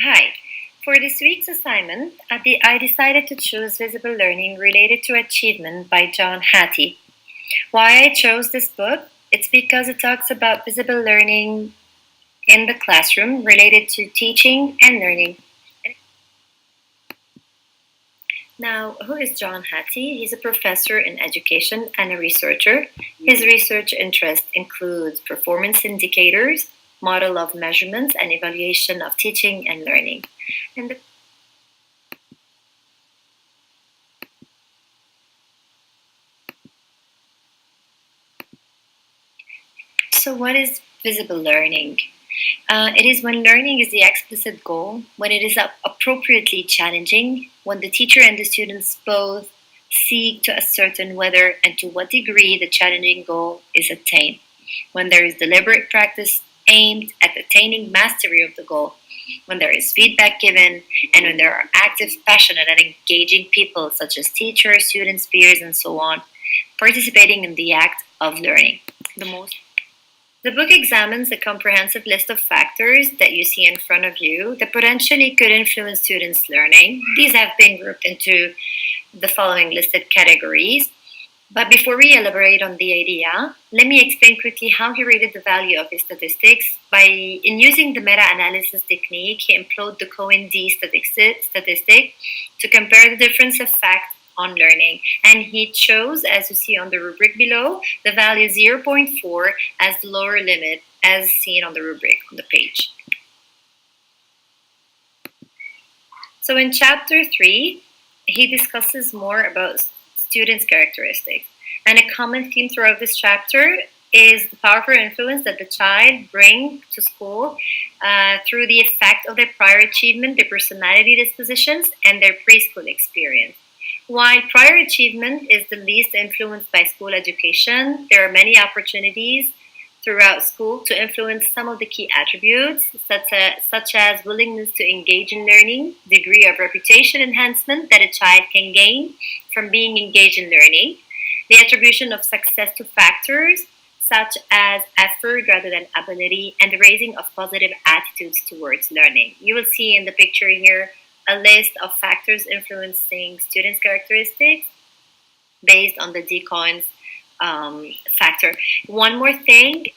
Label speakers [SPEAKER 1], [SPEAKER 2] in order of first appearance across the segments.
[SPEAKER 1] Hi. For this week's assignment, I decided to choose Visible Learning Related to Achievement by John Hattie. Why I chose this book? It's because it talks about visible learning in the classroom related to teaching and learning. Now, who is John Hattie? He's a professor in education and a researcher. His research interest includes performance indicators, model of measurements, and evaluation of teaching and learning. And the So, what is visible learning? It is when learning is the explicit goal, when it is appropriately challenging, when the teacher and the students both seek to ascertain whether and to what degree the challenging goal is attained, when there is deliberate practice aimed at attaining mastery of the goal, when there is feedback given, and when there are active, passionate, and engaging people such as teachers, students, peers, and so on, participating in the act of learning. The book examines a comprehensive list of factors that you see in front of you that potentially could influence students' learning. These have been grouped into the following listed categories. But before we elaborate on the idea, let me explain quickly how he rated the value of his statistics. In using the meta-analysis technique, he employed the Cohen-D statistic to compare the difference of facts on learning. And he chose, as you see on the rubric below, the value 0.4 as the lower limit as seen on the rubric on the page. So in chapter 3, he discusses more about students' characteristics. And a common theme throughout this chapter is the powerful influence that the child brings to school through the effect of their prior achievement, their personality dispositions, and their preschool experience. While prior achievement is the least influenced by school education, there are many opportunities throughout school to influence some of the key attributes, such as willingness to engage in learning, degree of reputation enhancement that a child can gain from being engaged in learning, the attribution of success to factors such as effort rather than ability, and the raising of positive attitudes towards learning. You will see in the picture here a list of factors influencing students' characteristics based on the D-Cohen's factor. One more thing.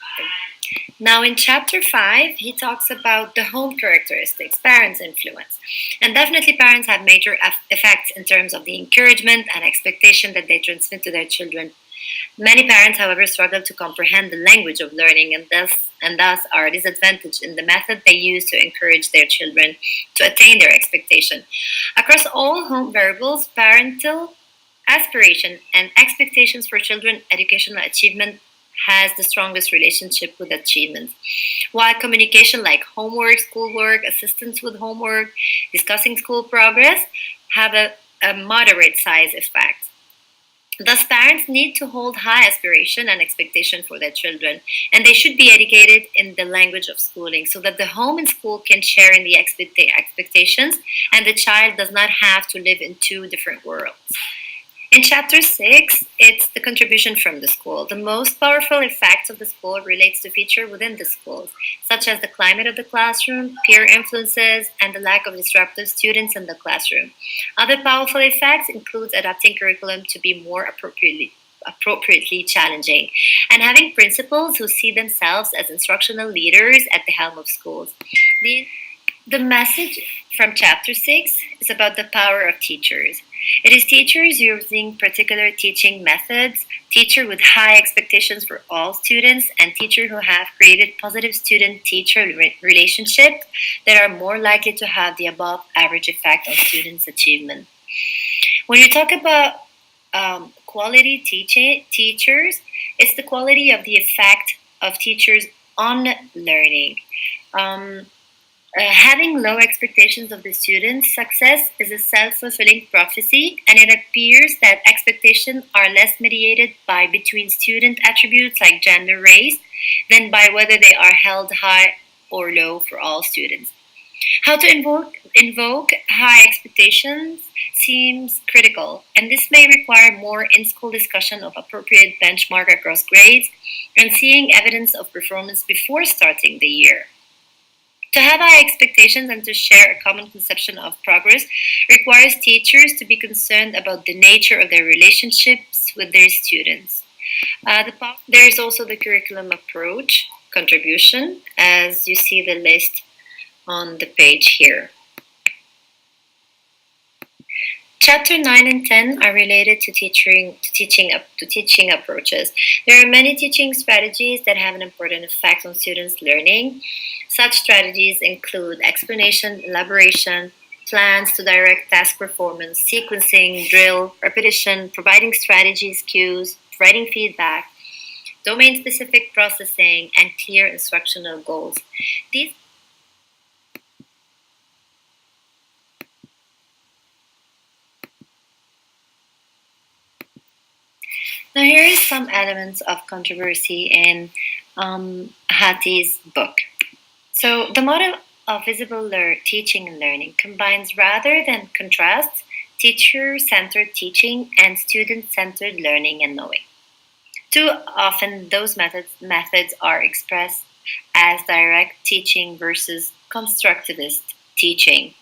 [SPEAKER 1] Now, in chapter 5, he talks about the home characteristics, parents' influence. And definitely, parents have major effects in terms of the encouragement and expectation that they transmit to their children. Many parents, however, struggle to comprehend the language of learning and thus are disadvantaged in the method they use to encourage their children to attain their expectation. Across all home variables, parental aspiration and expectations for children educational achievement has the strongest relationship with achievement. While communication like homework, schoolwork, assistance with homework, discussing school progress have a moderate size effect. Thus, parents need to hold high aspiration and expectation for their children, and they should be educated in the language of schooling so that the home and school can share in the expectations and the child does not have to live in two different worlds. In chapter 6, it's the contribution from the school. The most powerful effects of the school relates to features within the schools, such as the climate of the classroom, peer influences, and the lack of disruptive students in the classroom. Other powerful effects include adapting curriculum to be more appropriately challenging, and having principals who see themselves as instructional leaders at the helm of schools. The message from chapter 6 is about the power of teachers. It is teachers using particular teaching methods, teachers with high expectations for all students, and teachers who have created positive student-teacher relationships that are more likely to have the above average effect on students' achievement. When you talk about quality teachers, it's the quality of the effect of teachers on learning. Having low expectations of the student's success is a self-fulfilling prophecy, and it appears that expectations are less mediated by between student attributes like gender, race, than by whether they are held high or low for all students. How to invoke high expectations seems critical, and this may require more in-school discussion of appropriate benchmark across grades and seeing evidence of performance before starting the year. To have high expectations and to share a common conception of progress requires teachers to be concerned about the nature of their relationships with their students. There is also the curriculum approach contribution, as you see the list on the page here. Chapter 9 and 10 are related to teaching approaches. There are many teaching strategies that have an important effect on students' learning. Such strategies include explanation, elaboration, plans to direct task performance, sequencing, drill, repetition, providing strategies, cues, providing feedback, domain-specific processing, and clear instructional goals. These Now, here is some elements of controversy in Hatti's book. So, the model of visible teaching and learning combines rather than contrasts teacher-centered teaching and student-centered learning and knowing. Too often, those methods are expressed as direct teaching versus constructivist teaching.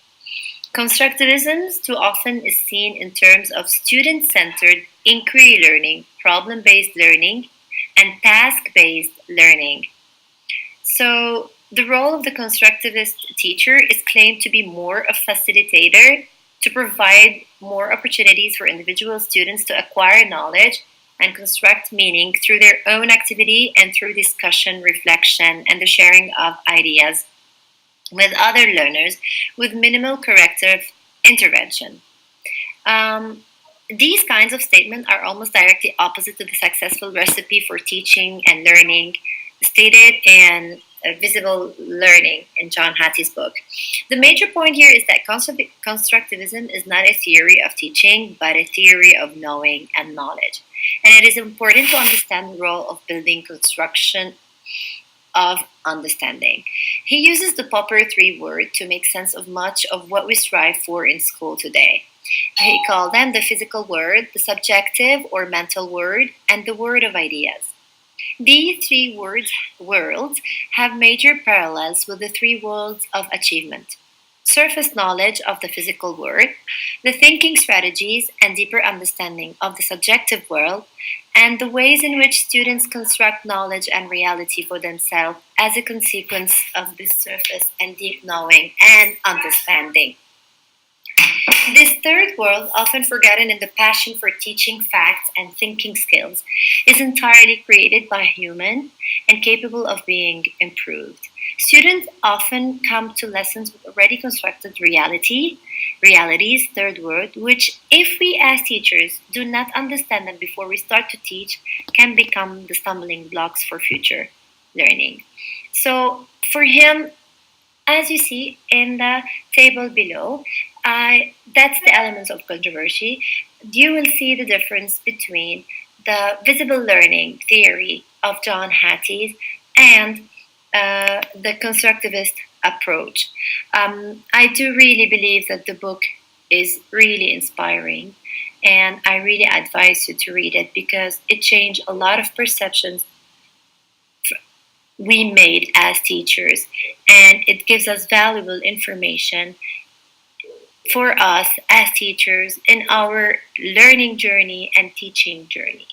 [SPEAKER 1] Constructivism too often is seen in terms of student centered inquiry learning, problem based learning, and task based learning. So, the role of the constructivist teacher is claimed to be more a facilitator to provide more opportunities for individual students to acquire knowledge and construct meaning through their own activity and through discussion, reflection, and the sharing of ideas with other learners with minimal corrective intervention. Um, these kinds of statements are almost directly opposite to the successful recipe for teaching and learning stated in Visible Learning in John Hattie's book. The major point here is that constructivism is not a theory of teaching, but a theory of knowing and knowledge. And it is important to understand the role of building construction of understanding. He uses the popular three word to make sense of much of what we strive for in school today. He called them the physical word, the subjective or mental word, and the word of ideas. These three worlds have major parallels with the three worlds of achievement: surface knowledge of the physical world, the thinking strategies and deeper understanding of the subjective world, and the ways in which students construct knowledge and reality for themselves as a consequence of this surface and deep knowing and understanding. This third world, often forgotten in the passion for teaching facts and thinking skills, is entirely created by human and capable of being improved. Students often come to lessons with already constructed realities, third world, which, if we as teachers do not understand them before we start to teach, can become the stumbling blocks for future learning. So, for him, as you see in the table below, that's the elements of controversy. You will see the difference between the visible learning theory of John Hattie and the constructivist approach. I do really believe that the book is really inspiring, and I really advise you to read it because it changed a lot of perceptions we made as teachers, and it gives us valuable information for us as teachers in our learning journey and teaching journey.